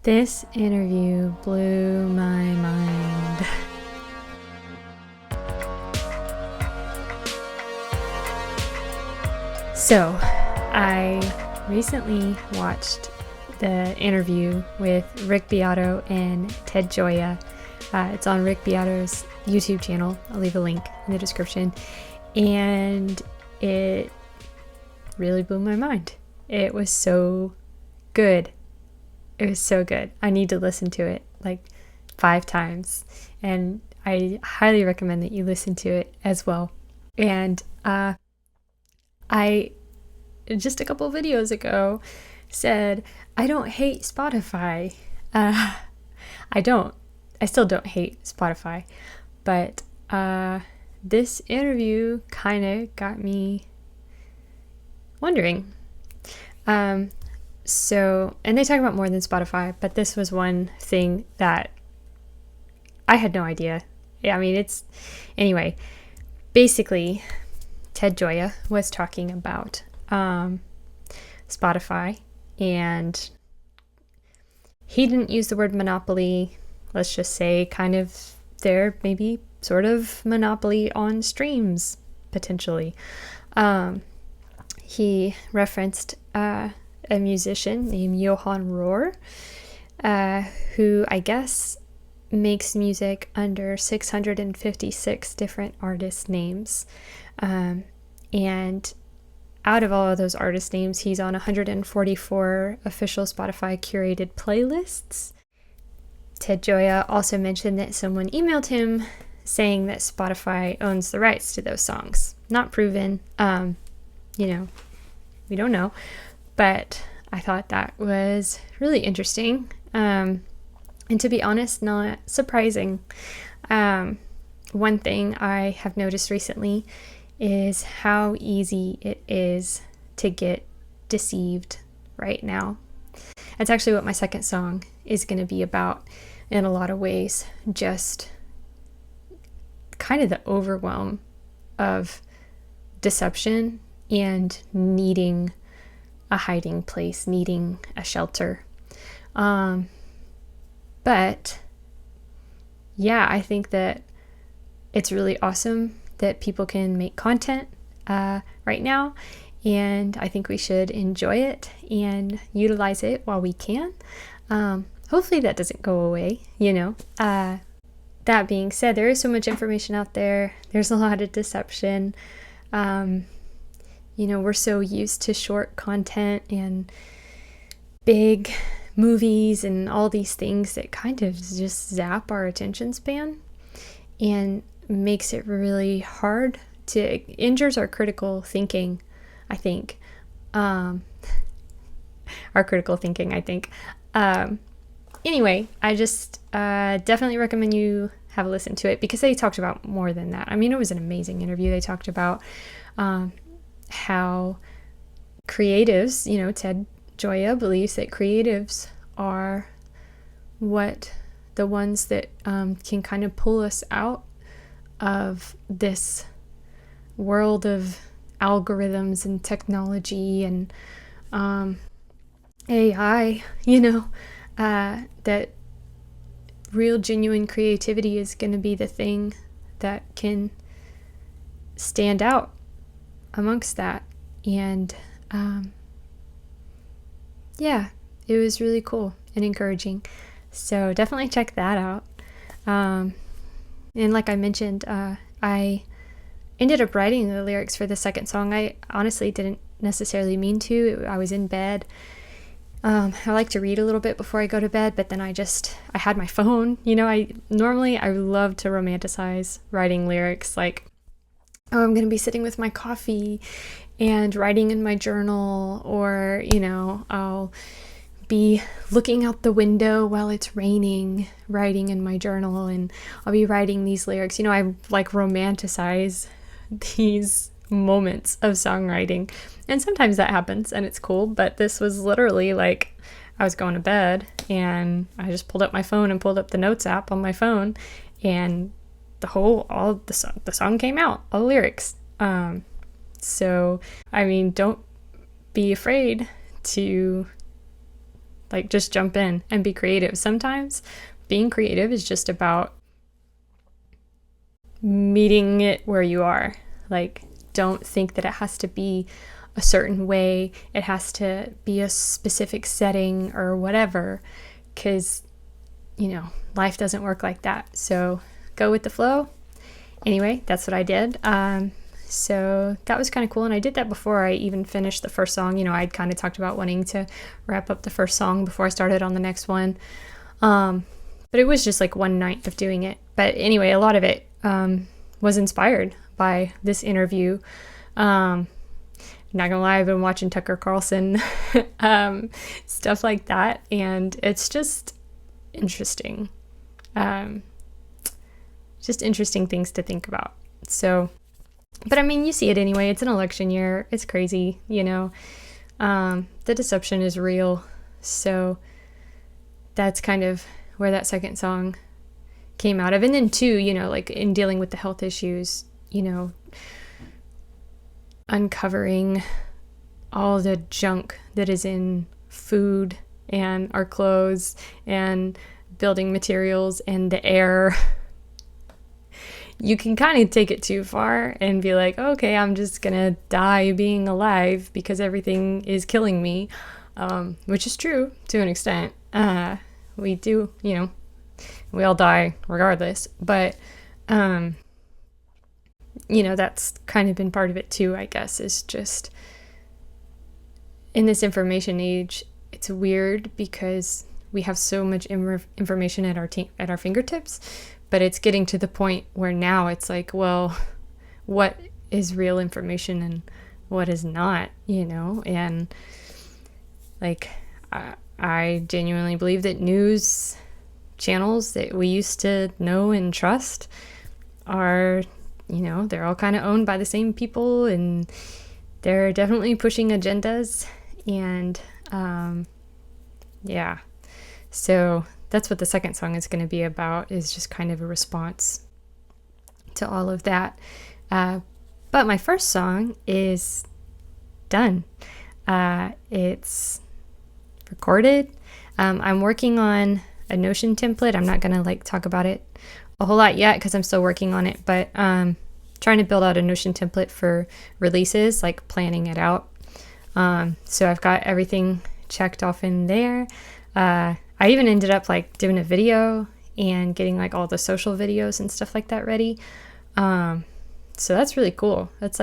This interview blew my mind. So, I recently watched the interview with Rick Beato and Ted Gioia. It's on Rick Beato's YouTube channel. I'll leave a link in the description. And it really blew my mind. It was so good. It was so good. I need to listen to it like 5 times. And I highly recommend that you listen to it as well. And I just a couple of videos ago said, I don't hate Spotify. I don't. I still don't hate Spotify. But this interview kind of got me wondering. So, and they talk about more than Spotify, but this was one thing that I had no idea. Yeah, I mean, anyway, basically, Ted Gioia was talking about Spotify, and he didn't use the word monopoly. Let's just say kind of their maybe sort of monopoly on streams, potentially. He referenced a musician named Johann Rohr, who I guess makes music under 656 different artist names. And out of all of those artist names, he's on 144 official Spotify curated playlists. Ted Gioia also mentioned that someone emailed him saying that Spotify owns the rights to those songs. Not proven. We don't know. But I thought that was really interesting. And to be honest, not surprising. One thing I have noticed recently is how easy it is to get deceived right now. That's actually what my second song is going to be about in a lot of ways. Just kind of the overwhelm of deception and needing a hiding place, needing a shelter. But yeah, I think that it's really awesome that people can make content right now, and I think we should enjoy it and utilize it while we can. Hopefully that doesn't go away, That being said, there is so much information out there. There's a lot of deception. We're so used to short content and big movies and all these things that kind of just zap our attention span and makes it really hard injures our critical thinking, I think. Our critical thinking, I think. Anyway, I just definitely recommend you have a listen to it because they talked about more than that. I mean, it was an amazing interview. They talked about how creatives, Ted Gioia believes that creatives are the ones that can kind of pull us out of this world of algorithms and technology and AI, that real genuine creativity is going to be the thing that can stand out amongst that. And it was really cool and encouraging. So definitely check that out. And like I mentioned, I ended up writing the lyrics for the second song. I honestly didn't necessarily mean to. I was in bed. I like to read a little bit before I go to bed, but then I had my phone. I love to romanticize writing lyrics, like, oh, I'm going to be sitting with my coffee and writing in my journal, or, I'll be looking out the window while it's raining, writing in my journal, and I'll be writing these lyrics. I like romanticize these moments of songwriting, and sometimes that happens and it's cool, but this was literally like I was going to bed and I just pulled up my phone and pulled up the notes app on my phone, and the song came out, all the lyrics. So I mean, don't be afraid to Like, just jump in and be creative. Sometimes being creative is just about meeting it where you are. Like, don't think that it has to be a certain way. It has to be a specific setting or whatever, because, life doesn't work like that. So go with the flow. Anyway, that's what I did. So that was kind of cool. And I did that before I even finished the first song. I'd kind of talked about wanting to wrap up the first song before I started on the next one. But it was just like one night of doing it. But anyway, a lot of it was inspired by this interview. Not gonna lie, I've been watching Tucker Carlson, stuff like that. And it's just interesting. Just interesting things to think about. So, but I mean, you see it anyway. It's an election year. It's crazy, the deception is real. So that's kind of where that second song came out of. And then too, like in dealing with the health issues, uncovering all the junk that is in food and our clothes and building materials and the air. You can kind of take it too far and be like, okay, I'm just gonna die being alive because everything is killing me, which is true to an extent. We do, we all die regardless, but that's kind of been part of it too, I guess, is just in this information age. It's weird because we have so much information at our fingertips, but it's getting to the point where now it's like, well, what is real information and what is not, and like I genuinely believe that news channels that we used to know and trust are, they're all kind of owned by the same people, and they're definitely pushing agendas. And yeah, so that's what the second song is going to be about, is just kind of a response to all of that. But my first song is done. It's recorded. I'm working on a Notion template. I'm not going to talk about it a whole lot yet because I'm still working on it, but trying to build out a Notion template for releases, like planning it out. So I've got everything checked off in there. I even ended up doing a video and getting all the social videos and stuff like that ready. So that's really cool. That's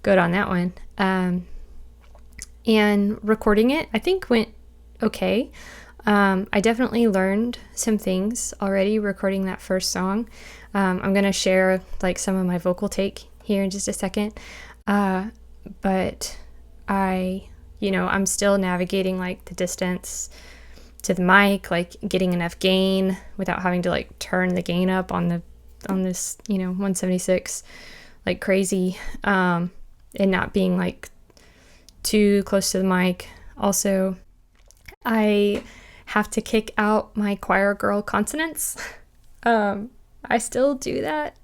good on that one. And recording it, I think went okay. I definitely learned some things already recording that first song. I'm going to share some of my vocal take here in just a second. But I'm still navigating the distance to the mic, getting enough gain without having to turn the gain up on this 176 crazy, and not being too close to the mic. Also, I have to kick out my choir girl consonants. I still do that.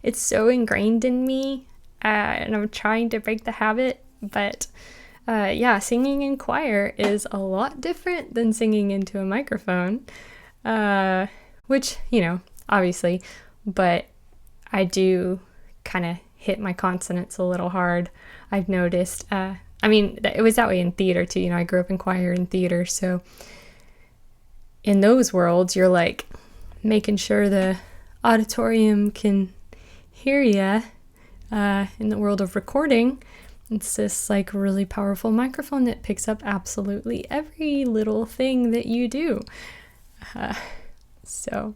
It's so ingrained in me, and I'm trying to break the habit, but singing in choir is a lot different than singing into a microphone, which, obviously, but I do kind of hit my consonants a little hard, I've noticed. It was that way in theater too. I grew up in choir and theater, so in those worlds, you're making sure the auditorium can hear you. In the world of recording, it's this really powerful microphone that picks up absolutely every little thing that you do. So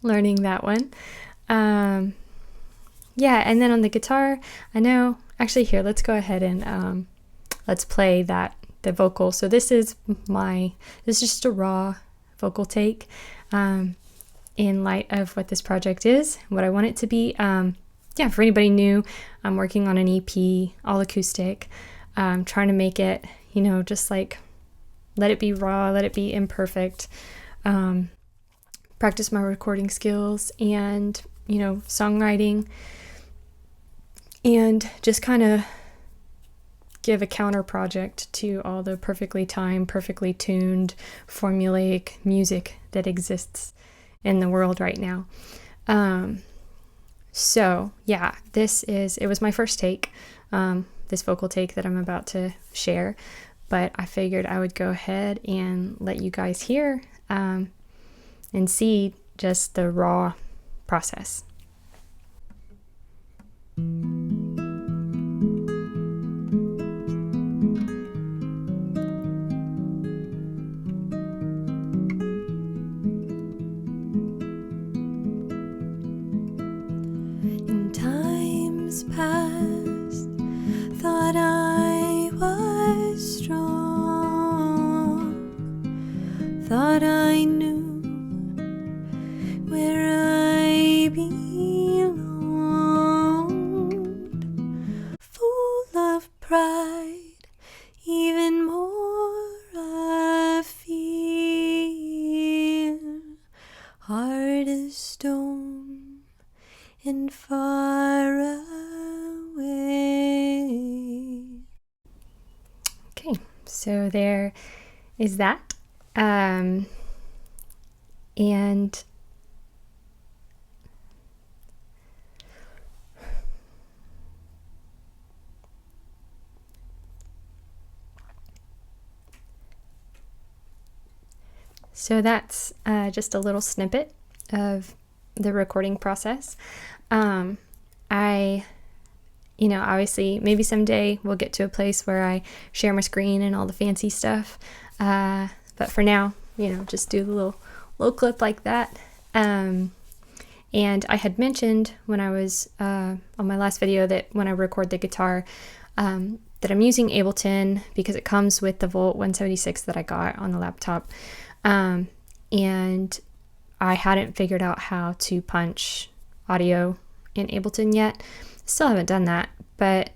learning that one. And then on the guitar, I know, actually here, let's go ahead and let's play the vocal. So this is just a raw vocal take, in light of what this project is, what I want it to be. For anybody new, I'm working on an EP, all acoustic, trying to make it, just let it be raw, let it be imperfect, practice my recording skills and, songwriting, and just kind of give a counter project to all the perfectly timed, perfectly tuned, formulaic music that exists in the world right now. So yeah, it was my first take, this vocal take that I'm about to share, but I figured I would go ahead and let you guys hear and see just the raw process. In times past, thought I was strong, thought I knew where I belonged, full of pride, even more of fear, heart of stone and far away. Okay, so there is that. And so that's just a little snippet of the recording process. Obviously, maybe someday we'll get to a place where I share my screen and all the fancy stuff. But for now, just do the little clip like that. And I had mentioned when I was on my last video that when I record the guitar, that I'm using Ableton because it comes with the Volt 176 that I got on the laptop. And I hadn't figured out how to punch audio in Ableton yet. Still haven't done that, but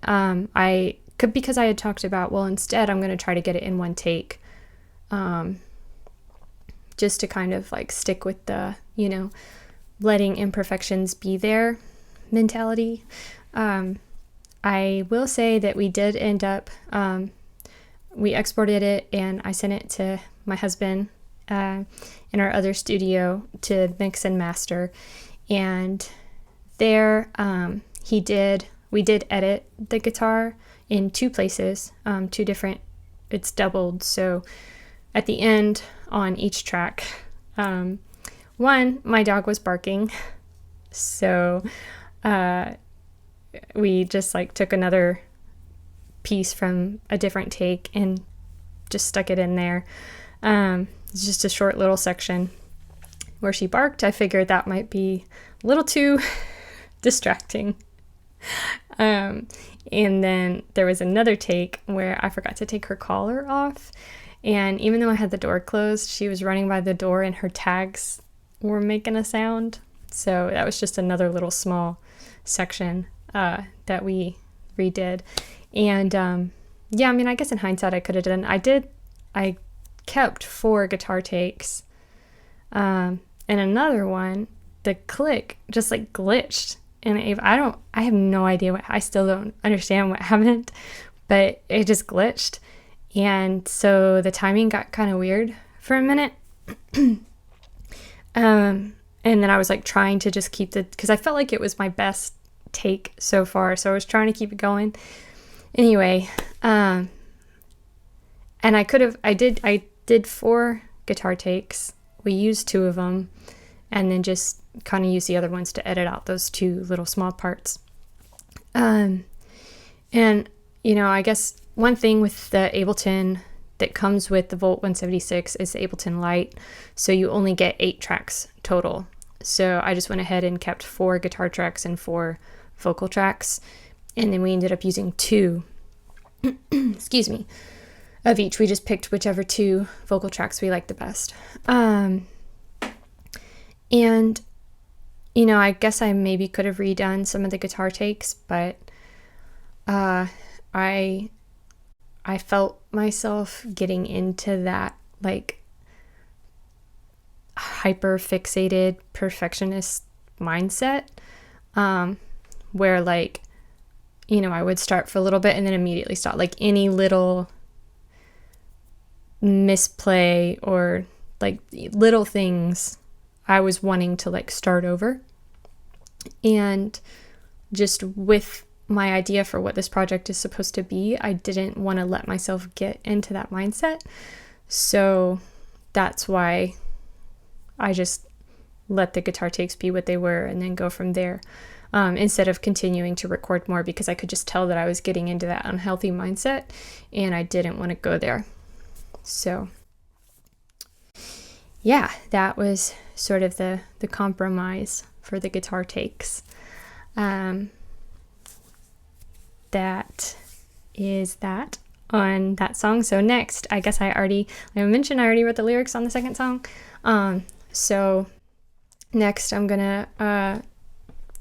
because I had talked about, well, instead I'm going to try to get it in one take, just to kind of like stick with the, letting imperfections be there mentality. I will say that we did end up, we exported it and I sent it to my husband in our other studio to mix and master, and there we did edit the guitar in two places, two different, it's doubled, so at the end on each track, one, my dog was barking, so we just like took another piece from a different take and just stuck it in there. It's just a short little section where she barked. I figured that might be a little too distracting. And then there was another take where I forgot to take her collar off, and even though I had the door closed, she was running by the door and her tags were making a sound. So that was just another little small section that we redid. And I guess in hindsight I could have done, I kept 4 guitar takes, and another one, the click just like glitched, and I have no idea I still don't understand what happened, but it just glitched, and so the timing got kind of weird for a minute. And then I was like trying to just keep because I felt like it was my best take so far, so I was trying to keep it going anyway. And I did 4 guitar takes. We used 2 of them, and then just kind of used the other ones to edit out those 2 little small parts. I guess one thing with the Ableton that comes with the Volt 176 is the Ableton Lite, so you only get 8 tracks total. So I just went ahead and kept 4 guitar tracks and 4 vocal tracks, and then we ended up using 2 excuse me, of each. We just picked whichever 2 vocal tracks we liked the best. I guess I maybe could have redone some of the guitar takes, but I felt myself getting into that like hyper fixated perfectionist mindset, where like I would start for a little bit and then immediately stop. Like any little misplay or like little things, I was wanting to like start over. And just with my idea for what this project is supposed to be, I didn't want to let myself get into that mindset. So that's why I just let the guitar takes be what they were and then go from there, instead of continuing to record more, because I could just tell that I was getting into that unhealthy mindset and I didn't want to go there. So yeah, that was sort of the compromise for the guitar takes. That is that on that song. So next, I guess I already wrote the lyrics on the second song. So next I'm gonna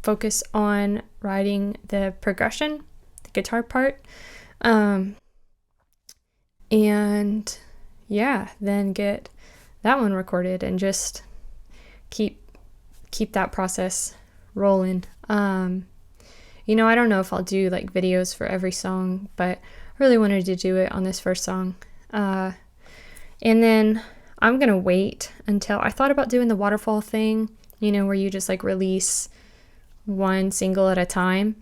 focus on writing the progression, the guitar part, and yeah, then get that one recorded and just keep that process rolling. I don't know if I'll do like videos for every song, but I really wanted to do it on this first song. And then I'm gonna wait until I thought about doing the waterfall thing, where you just like release one single at a time,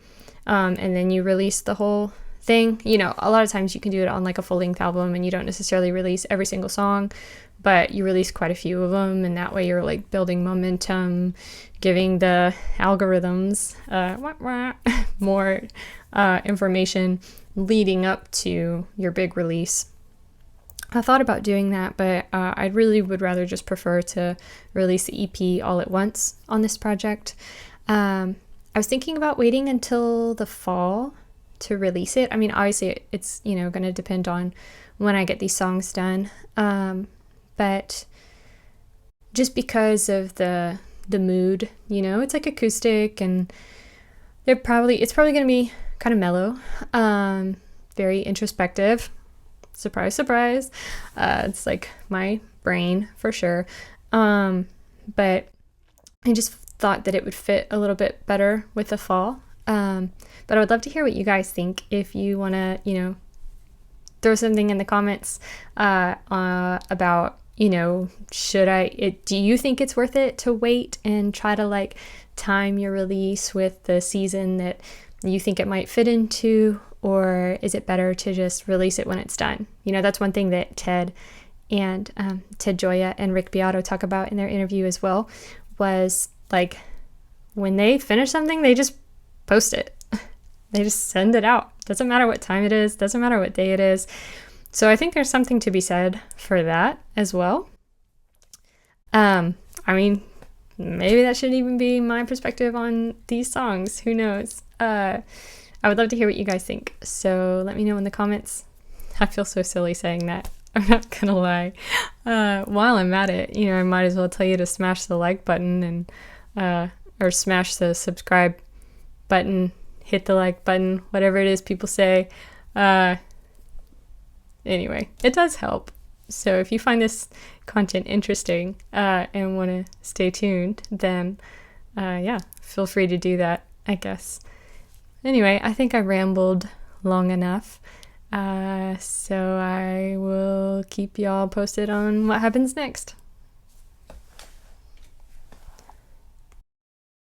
and then you release the whole thing. A lot of times you can do it on like a full-length album and you don't necessarily release every single song, but you release quite a few of them, and that way you're like building momentum, giving the algorithms more information leading up to your big release. I thought about doing that, but I really would rather just prefer to release the EP all at once on this project. I was thinking about waiting until the fall to release it. I mean, obviously it's, going to depend on when I get these songs done. But just because of the mood, it's like acoustic and it's probably going to be kind of mellow, very introspective. Surprise, surprise. It's like my brain for sure. But I just thought that it would fit a little bit better with the fall. But I would love to hear what you guys think. If you want to, throw something in the comments about, do you think it's worth it to wait and try to like time your release with the season that you think it might fit into? Or is it better to just release it when it's done? That's one thing that Ted Gioia and Rick Beato talk about in their interview as well, was like when they finish something, they just post it. They just send it out. Doesn't matter what time it is, doesn't matter what day it is. So I think there's something to be said for that as well. I mean, maybe that should even be my perspective on these songs. Who knows? I would love to hear what you guys think. So let me know in the comments. I feel so silly saying that. I'm not gonna lie. While I'm at it, I might as well tell you to smash the like button and or smash the subscribe button, hit the like button, whatever it is people say. Anyway, it does help. So if you find this content interesting and want to stay tuned, then feel free to do that, I guess. Anyway, I think I rambled long enough. So I will keep y'all posted on what happens next.